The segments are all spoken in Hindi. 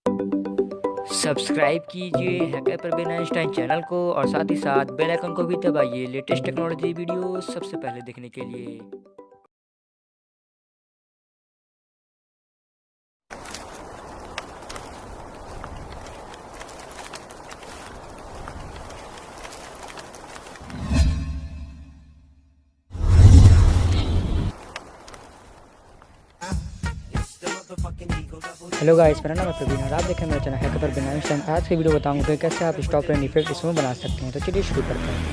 सब्सक्राइब कीजिए हैकर परवीन आइंस्टाइन चैनल को और साथ ही साथ बेल आइकन को भी दबाइए लेटेस्ट टेक्नोलॉजी वीडियो सबसे पहले देखने के लिए। हेलो गाइस, मेरा नाम है प्रवीण और आप देखें मेरा चैनल हैकर परवीन आइंस्टाइन। आज की वीडियो बताऊंगा कि कैसे आप स्टॉप एंड इफेक्ट इसमें बना सकते हैं। तो चलिए शुरू करते हैं।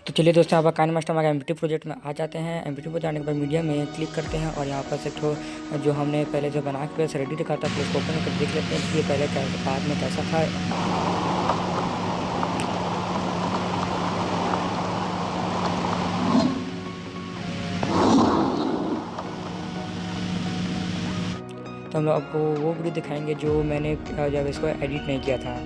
तो चलिए दोस्तों, यहाँ पर काइनमास्टर हमारे एमपीटी प्रोजेक्ट में आ जाते हैं। एमपीटी पर जाने के बाद मीडिया में क्लिक करते हैं और यहाँ पर से जो हमने पहले जो बना के रेडी रखा था उसको ओपन कर देख लेते हैं कि ये पहले बाद में कैसा था। तो हम आपको वो वीडियो दिखाएंगे जो मैंने जब इसको एडिट नहीं किया था।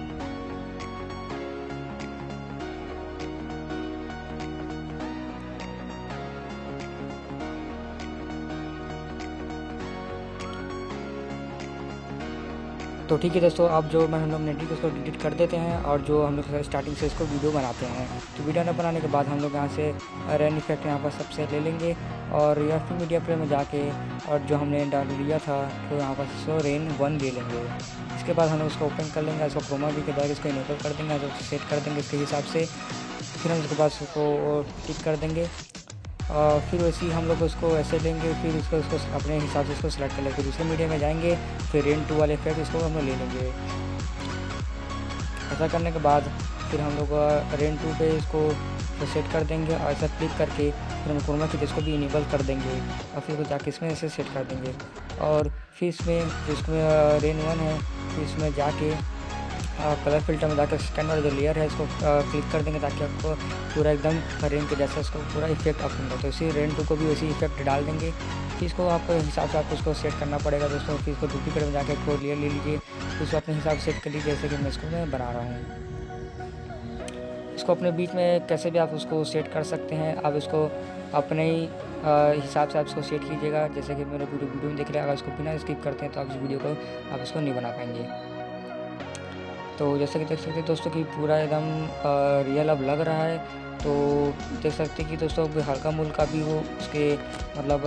तो ठीक है दोस्तों, अब जो हम लोग नेटिव उसको डिलीट कर देते हैं और जो हम लोग स्टार्टिंग से इसको वीडियो बनाते हैं। तो वीडियो न बनाने के बाद हम लोग यहाँ से रेन इफेक्ट यहाँ पर सबसे ले लेंगे और या फिर मीडिया प्लेयर में जाके और जो हमने डाल लिया था तो यहाँ पर सो रेन 1 ले लेंगे। इसके बाद हम लोग उसको ओपन कर लेंगे, इसको क्रोमा भी के बाद इसको इनेबल कर देंगे, तो सेट कर देंगे इसके हिसाब से। फिर हम उसके बाद उसको टिक कर देंगे और फिर वैसे ही हम लोग उसको ऐसे लेंगे, फिर उसको अपने हिसाब से इसको सेलेक्ट कर लेंगे। दूसरे मीडिया में जाएंगे, फिर रेन 2 वाले इफेक्ट इसको हम लोग ले लेंगे। ऐसा करने के बाद फिर हम लोग रेन 2 पे इसको सेट कर देंगे और ऐसा क्लिक करके फिर हम क्रोमा की इसको भी इनेबल कर देंगे और फिर जाके इसमें ऐसे सेट कर देंगे। और फिर इसमें जिसमें रेन 1 है फिर इसमें जाके कलर फिल्टर में जाकर सेकेंड वाला जो लेयर है इसको क्लिक कर देंगे ताकि आपको पूरा एकदम रेन के जैसा इसको पूरा इफेक्ट आप मिलेगा। तो इसी रेन 2 को भी वैसे इफेक्ट डाल देंगे। फिर इसको आपको हिसाब से आपको उसको सेट करना पड़ेगा दोस्तों। फिर इसको डुप्लीकेट में जाकर कोई लेयर ले लीजिए, फिर उसको अपने हिसाब से सेट कर लीजिए जैसे कि मैं इसको बना रहा हूँ। इसको अपने बीच में कैसे भी आप उसको सेट कर सकते हैं। आप इसको अपने ही हिसाब से आप इसको सेट कीजिएगा। जैसे कि मेरे वीडियो में देख रहे हैं, अगर इसको बिना स्किप करते हैं तो आप इस वीडियो को आप इसको नहीं बना पाएंगे। तो जैसे कि देख सकते हैं दोस्तों कि पूरा एकदम रियल अब लग रहा है। तो देख सकते हैं कि दोस्तों हल्का मूल का भी वो उसके मतलब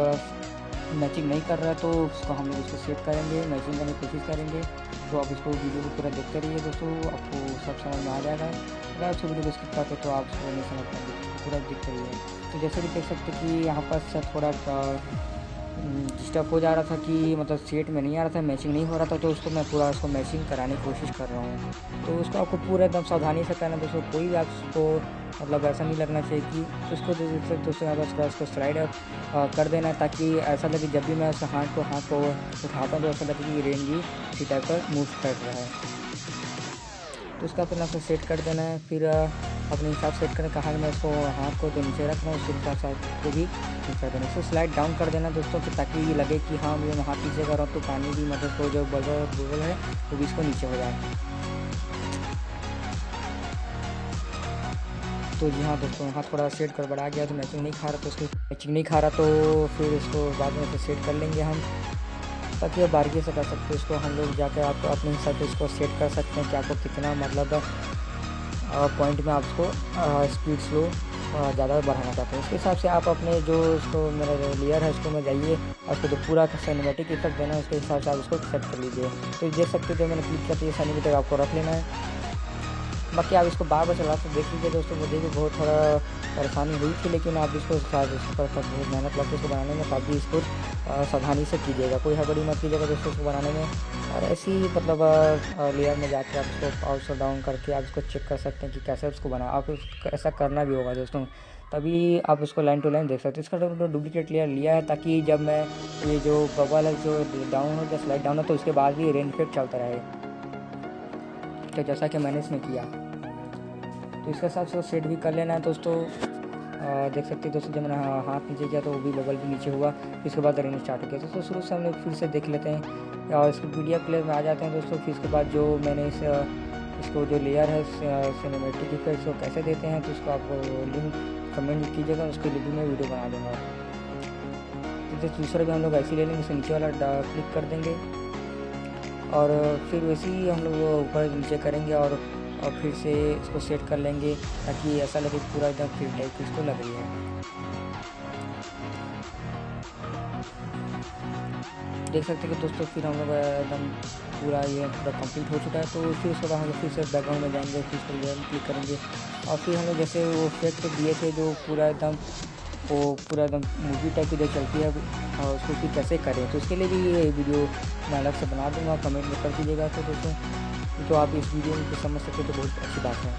मैचिंग नहीं कर रहा है, तो उसको हम लोग इसको सेट करेंगे, मैचिंग करने की कोशिश करेंगे। तो आप इसको वीडियो को पूरा देखते रहिए दोस्तों, आपको सब समझ में आ जाएगा। अगर आप वीडियो को स्किप करते तो आप उसको नहीं समझ पाएंगे, पूरा देखते रहिए। तो जैसे कि देख सकते कि यहाँ पर थोड़ा डिस्टर्ब हो जा रहा था कि मतलब सेट में नहीं आ रहा था, मैचिंग नहीं हो रहा था, तो उसको मैं पूरा उसको मैचिंग कराने की कोशिश कर रहा हूँ। तो उसको आपको पूरा एकदम सावधानी से करना दोस्तों, कोई भी आपको मतलब ऐसा नहीं लगना चाहिए कि उसको दोस्तों यहाँ पर उसको स्लाइड कर देना ताकि ऐसा लगे जब भी मैं उस हाथ को उठाता हूँ तो ऐसा लगे कि रेन भी इसी टाइप का मूव कर रहा है। तो उसका अपना आपको सेट कर देना है। फिर अपने हिसाब से सेट करने कहा मैं इसको हाथ को जो नीचे रख रहा हूँ उसके हिसाब से आपको भी कर देना। इसको स्लाइड डाउन कर देना दोस्तों कि ताकि ये लगे कि हाँ मैं हाथ पीछे कर रहा हूँ तो पानी भी मतलब को जो बबल है वो भी इसको नीचे हो जाए। तो जी हाँ दोस्तों, हाथ थोड़ा सेट गड़बड़ा गया तो मैचिंग नहीं खा रहा, तो उसको मैचिंग नहीं खा रहा तो फिर इसको बाद में सेट कर लेंगे हम, ताकि आप बारीकी से कर सकते हैं। इसको हम लोग जाकर आपको अपने हिसाब से इसको सेट कर सकते हैं कि आपको कितना मतलब पॉइंट में आप उसको स्पीड स्लो ज़्यादा बढ़ाना चाहते हैं। उसके हिसाब से आप अपने जो इसको मेरा जो लेयर है उसको में जाइए और उसको जो पूरा सिनेमैटिक इफेक्ट देना है उसके हिसाब से आप उसको सेट कर लीजिए। तो देख सकते हो मैंने क्लिक किया तो ये सिनेमैटिक आपको रख लेना है। बाकी आप इसको बार बार चला कर देख लीजिए दोस्तों। मुझे भी बहुत थोड़ा परेशानी हुई थी, लेकिन आप इसको बहुत मेहनत लगती है इसको बनाने में, तो आप भी इसको सावधानी से कीजिएगा, कोई हड़बड़ी मत कीजिएगा दोस्तों इसको बनाने में। और ऐसी मतलब लेयर में जाके आप इसको आउट डाउन करके आप इसको चेक कर सकते हैं कि कैसे उसको बना। आप ऐसा करना भी होगा दोस्तों, तभी आप उसको लाइन टू लाइन देख सकते हैं। इसका डुप्लीकेट लेयर लिया है ताकि जब मैं ये जो बबल है जो डाउन हो या स्लाइड डाउन हो तो उसके बाद भी रेन इफेक्ट चलता रहे। तो जैसा कि मैंने इसमें किया तो इसके हिसाब से सेट भी कर लेना है दोस्तों। देख सकते हैं दोस्तों, जब मैंने हाथ नीचे किया तो वो भी बबल भी नीचे हुआ, इसके बाद रेन स्टार्ट हो गया। दोस्तों शुरू से हम लोग फिर से देख लेते हैं और इसको PDF प्लेयर में आ जाते हैं दोस्तों। फिर इसके बाद जो मैंने इसको जो लेयर है सिनेमैटिक इफेक्ट्स को कैसे देते हैं तो उसको आप लिंक कमेंट कीजिएगा, उसके लिए भी मैं वीडियो बना दूँगा। जैसे दूसरा भी हम लोग ऐसे ले लेंगे, इसे नीचे वाला क्लिक कर देंगे और फिर वैसे ही हम लोग ऊपर नीचे करेंगे और फिर से इसको सेट कर लेंगे ताकि ऐसा लगे पूरा एकदम फिट टाइप की इसको लग रही है। देख सकते हैं कि दोस्तों फिर हम लोग एकदम पूरा ये पूरा कंप्लीट हो चुका है। तो फिर उसके बाद हम लोग फिर से बैकग्राउंड में जाएंगे, फिर उसको लेयर में क्लिक करेंगे और फिर हम लोग जैसे वो इफेक्ट दिए थे जो पूरा एकदम मूवी टाइप की जो चलती है और उसको फिर कैसे करें, तो उसके लिए भी ये वीडियो मैं अलग से बना दूँगा, कमेंट में कर दीजिएगा। तो दोस्तों तो आप इस वीडियो में समझ सकते तो बहुत अच्छी बात है।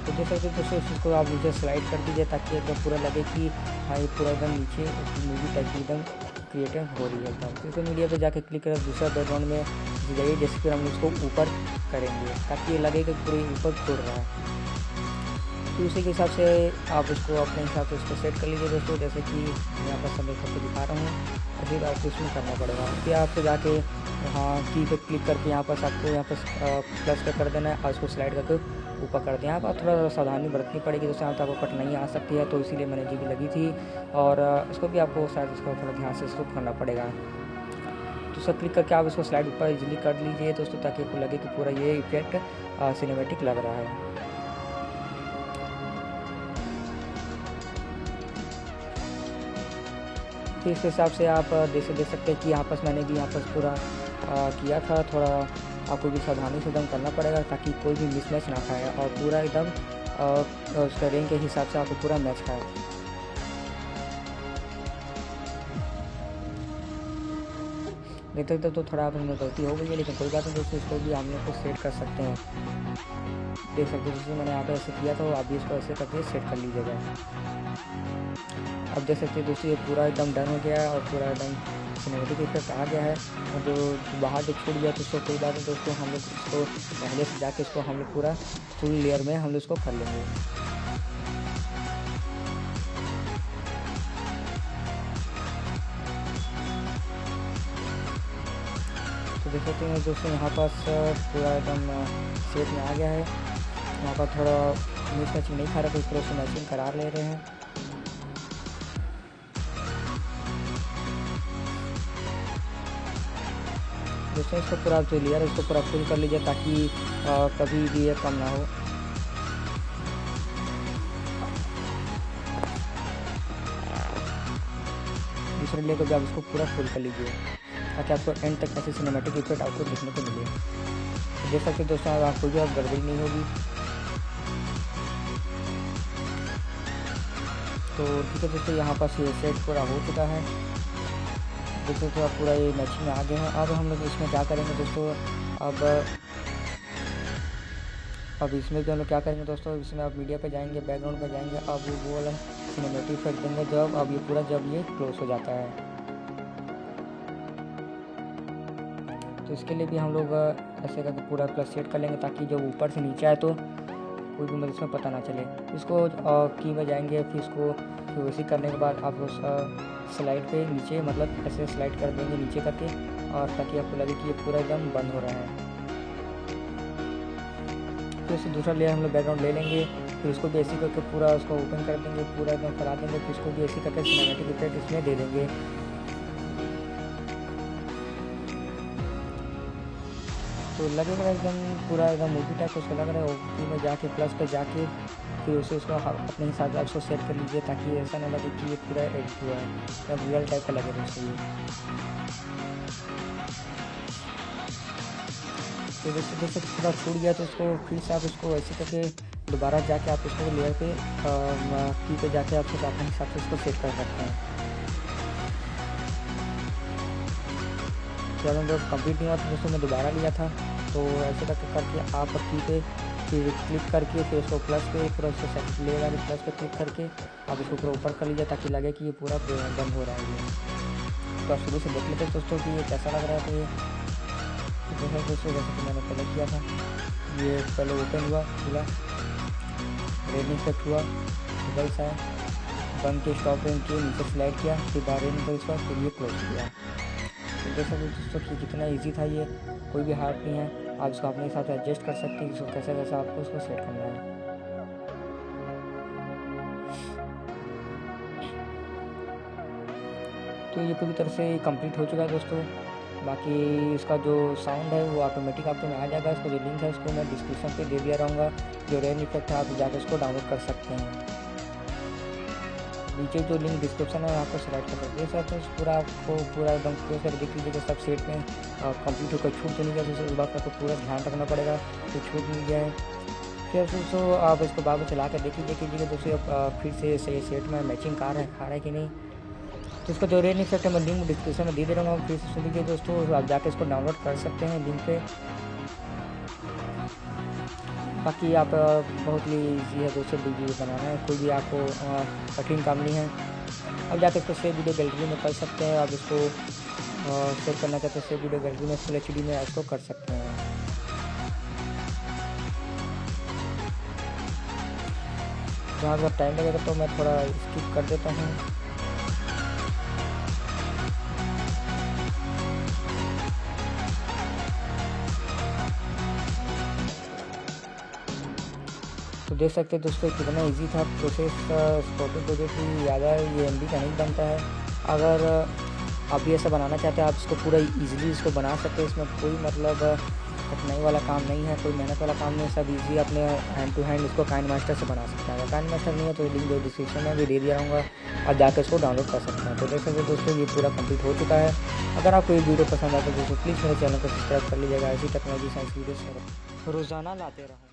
तो देख सकते दोस्तों इसको आप नीचे स्लाइड कर दीजिए ताकि एकदम पूरा लगे कि हाँ ये पूरा एकदम नीचे मूवी टाइप की एकदम क्रिएटिव हो रही है एकदम। सोशल मीडिया पे जाके क्लिक करें, दूसरा बैकग्राउंड में जाइए, जैसे फिर हम इसको ऊपर करेंगे ताकि ये लगे कि पूरे ऊपर खुल रहा है। तो उसी के हिसाब से आप उसको अपने हिसाब से उसको सेट कर लीजिए दोस्तों, जैसे कि मैं यहाँ पर समय करके दिखा रहा हूँ। और फिर आपको इसमें करना पड़ेगा, फिर आपको जाके हाँ की पे क्लिक करके यहाँ पर आपको यहाँ पर प्लस पे कर देना है और उसको स्लाइड करके ऊपर कर दें। यहाँ पर थोड़ा सावधानी बरतनी पड़ेगी दोस्तों, यहाँ पर आपको कठिनाई आ सकती है, तो इसीलिए मैंने जी भी लगी थी और इसको भी आपको शायद इसको थोड़ा ध्यान से इसको करना पड़ेगा। तो सब क्लिक करके आप इसको स्लाइड ऊपर इजीली कर लीजिए दोस्तों ताकि आपको लगे कि पूरा ये इफेक्ट सिनेमेटिक लग रहा है। फिर इस हिसाब से आप देख सकते हैं कि यहाँ पर मैंने भी यहाँ पर पूरा किया था। थोड़ा आपको भी सावधानी से एकदम करना पड़ेगा ताकि कोई भी मिसमैच ना खाए और पूरा एकदम उसका रेंज के हिसाब से आपको पूरा मैच खाए। नहीं तो थोड़ा आप हमें गलती हो गई है, लेकिन कोई बात नहीं दोस्तों, इसको भी हम लोग को सेट कर सकते हैं। देख सकते हैं जैसे मैंने यहाँ पे ऐसे किया था, आप भी इसको ऐसे करके सेट कर लीजिएगा। अब देख सकते हैं दोस्तों ये पूरा एकदम डन हो गया है और पूरा एकदम सिनेमेटिक इफेक्ट आ गया है। और जो बाहर जो छूट गया तो उसको कोई बात नहीं दोस्तों, हम लोग इसको पहले से जाके इसको हम लोग पूरा फुल लेयर में हम लोग इसको कर लेंगे। तो देख सकते हैं दोस्तों यहाँ पास पूरा एकदम सेट में आ गया है। यहाँ पर थोड़ा मिस मैचिंग नहीं खा रहा, तो इस तरह से मैचिंग करा ले रहे हैं। दोस्तों इसको पूरा जो लेयर है उसको पूरा फुल कर लीजिए ताकि कभी भी ये कम ना हो। दूसरे लेयर को भी आप इसको पूरा फुल कर लीजिए ताकि आपको एंड तक ऐसे सिनेमैटिक इफेक्ट आपको देखने को मिले। देख सकते दोस्तों आपको भी अब गड़बड़ी नहीं होगी। तो ठीक है दोस्तों, यहाँ पर ये सेट पूरा हो चुका है। देखो तो आप पूरा ये मैचिंग में आ गए हैं। अब हम लोग इसमें क्या करेंगे दोस्तों, अब इसमें भी हम लोग क्या करेंगे दोस्तों, इसमें आप मीडिया पे जाएंगे, बैकग्राउंड पे जाएंगे, अब वो वाला सिनेमैटिक इफेक्ट देंगे जब अब ये पूरा जब ये क्लोज हो जाता है। तो इसके लिए भी हम लोग ऐसे करके पूरा प्लस सेट कर लेंगे ताकि जब ऊपर से नीचे आए तो कोई भी मतलब इसमें पता ना चले। इसको की में जाएंगे, फिर इसको फिर वैसे करने के बाद आप उस स्लाइड पे नीचे मतलब ऐसे स्लाइड कर देंगे नीचे करके, और ताकि आपको लगे कि ये पूरा एकदम बंद हो रहा है। फिर उससे दूसरा लेयर हम लोग बैकग्राउंड ले लेंगे, फिर उसको भी ऐसे करके पूरा उसको ओपन कर देंगे, पूरा एकदम फैला देंगे, फिर उसको भी ऐसे करके सिनेमैटिक इफेक्ट इसमें दे देंगे। तो लगेगा एकदम पूरा एकदम मूवी टाइप उसको लग रहा है। ओपी में जाके प्लस पे जाके फिर उसे उसको अपने हिसाब से उसको सेट कर लीजिए ताकि ऐसा ना लगे कि ये पूरा एडिट हुआ है, तब रियल टाइप का लगे दोस्तों ये। तो जैसे थोड़ा छूट गया तो उसको फिर से आप इसको ऐसे करके दोबारा जाके आप इसको लेयर पे की पे जाके आप अपने हिसाब से इसको सेट कर सकते हैं। चलो जब कंप्लीट नहीं हुआ तो दोस्तों मैं दोबारा लिया था, तो ऐसे करके आप की पे फिर क्लिक करके फिर उसको प्लस पे पूरा उसको सेट ले वाले प्लस पे क्लिक करके आप इसको पूरा ऊपर कर लीजिए ताकि लगे कि ये पूरा बंद हो रहा है ये। तो आप शुरू से देख लेते दोस्तों कि ये कैसा लग रहा है। तो ये जैसे दोस्तों जैसे कि मैंने पहले किया था, ये पहले ओपन हुआ पूरा रेड इफेक्ट हुआ, बबल्स आया, बंद के स्टॉप रेंज के नीचे स्लाइड किया, फिर बाहर बबल्स हुआ, फिर ये क्लोज किया। तो जैसा कि दोस्तों कि कितना इजी था, ये कोई भी हार्ड नहीं है। आप इसको अपने हिसाब से एडजस्ट कर सकते हैं कि कैसे कैसे आपको उसको सेट करना है। तो ये पूरी तरह से कंप्लीट हो चुका है दोस्तों। बाकी इसका जो साउंड है वो ऑटोमेटिक आपको में आ जाएगा। इसका जो लिंक है उसको मैं डिस्क्रिप्शन पे दे दिया रहूँगा। जो रेन इफेक्ट है आप जाकर उसको डाउनलोड कर सकते हैं। नीचे जो लिंक डिस्क्रिप्शन है आपको सेलेक्ट कर सकते हैं। सर पूरा आपको पूरा एकदम क्लोज कर देख लीजिएगा सब सेट में कंप्लीट होकर छूट तो नहीं गया। दोस्तों इस बात का आपको पूरा ध्यान रखना पड़ेगा तो छूट नहीं गया है। फिर दोस्तों आप इसको बार चला कर देख लीजिए दोस्तों फिर से सही सेट में मैचिंग खा रहा है कि नहीं। तो इसका जो रेन इफेक्ट है मैं लिंक डिस्क्रिप्शन में दे रहा हूँ, फिर से सुन लीजिए दोस्तों। आप जाके इसको डाउनलोड कर सकते हैं लिंक पे। बाकी आप बहुत ही ईजी है दोस्तों वीडियो बनाना है, कोई भी आपको कठिन काम नहीं है। अब जाके इसको सेव वीडियो गैलरी में कर सकते हैं। आप इसको सेव करना चाहते हैं सेव वीडियो गैलरी में फुल HD में इसको कर सकते हैं। जहाँ अगर टाइम लगेगा तो मैं थोड़ा स्किप कर देता हूँ। तो देख सकते हैं दोस्तों कितना इजी था प्रोसेस। स्पोर्टिंग प्रोजेक्ट भी ज़्यादा ये MB का नहीं बनता है। अगर आप भी ऐसा बनाना चाहते हैं आप इसको पूरा इजीली इसको बना सकते हैं। इसमें कोई मतलब कठिनाई वाला काम नहीं है, कोई मेहनत वाला काम नहीं है। सब इजी अपने हैंड टू हैंड इसको काइनमास्टर से बना सकते हैं। अगर काइनमास्टर नहीं है तो लिंक जो डिस्क्रिप्शन में भी दे दिया रहूँगा, आप जाकर इसको डाउनलोड कर सकते हैं। तो देख सकते हैं दोस्तों ये पूरा कंप्लीट हो चुका है। अगर आपको ये वीडियो पसंद आता है तो दोस्तों प्लीज़ मेरे चैनल को सब्सक्राइब कर लीजिएगा। ऐसी टेक्नोलॉजी साइंस वीडियोस रोज़ाना लाते रहूँ।